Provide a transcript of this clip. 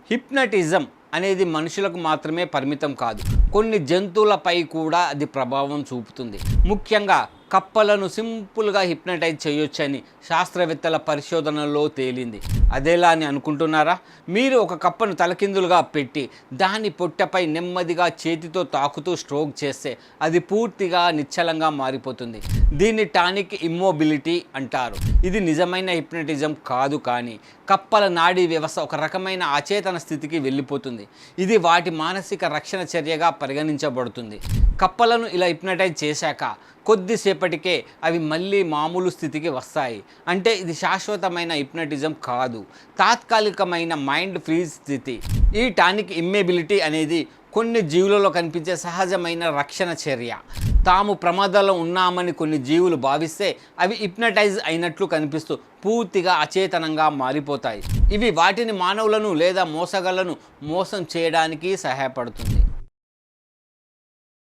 Hypnotism అనేది మనుషులకు మాత్రమే పరిమితం కాదు, కొన్ని జంతువులపై కూడా అది ప్రభావం చూపుతుంది. ముఖ్యంగా కప్పలను సింపుల్గా హిప్నటైజ్ చేయొచ్చని శాస్త్రవేత్తల పరిశోధనలో తేలింది. అదేలా అని అనుకుంటున్నారా? మీరు ఒక కప్పను తలకిందులుగా పెట్టి దాని పొట్టపై నెమ్మదిగా చేతితో తాకుతూ స్ట్రోక్ చేస్తే అది పూర్తిగా నిశ్చలంగా మారిపోతుంది. దీన్ని టానిక్ ఇమ్మొబిలిటీ అంటారు. ఇది నిజమైన హిప్నటిజం కాదు, కానీ కప్పల నాడీ వ్యవస్థ ఒక రకమైన అచేతన స్థితికి వెళ్ళిపోతుంది. ఇది వాటి మానసిక రక్షణ చర్యగా పరిగణించబడుతుంది. కప్పలను ఇలా హిప్నటైజ్ చేశాక కొద్దిసేపటికే అవి మళ్ళీ మామూలు స్థితికి వస్తాయి. అంటే ఇది శాశ్వతమైన హిప్నటిజం కాదు, తాత్కాలికమైన మైండ్ ఫ్రీజ్ స్థితి. ఈ టానిక్ ఇమ్మొబిలిటీ అనేది కొన్ని జీవులలో కనిపించే సహజమైన రక్షణ చర్య. తాము ప్రమాదంలో ఉన్నామని కొన్ని జీవులు భావిస్తే అవి హిప్నటైజ్ అయినట్లు కనిపిస్తూ పూర్తిగా అచేతనంగా మారిపోతాయి. ఇవి వాటిని మానవులను లేదా మోసగాళ్లను మోసం చేయడానికి సహాయపడుతుంది.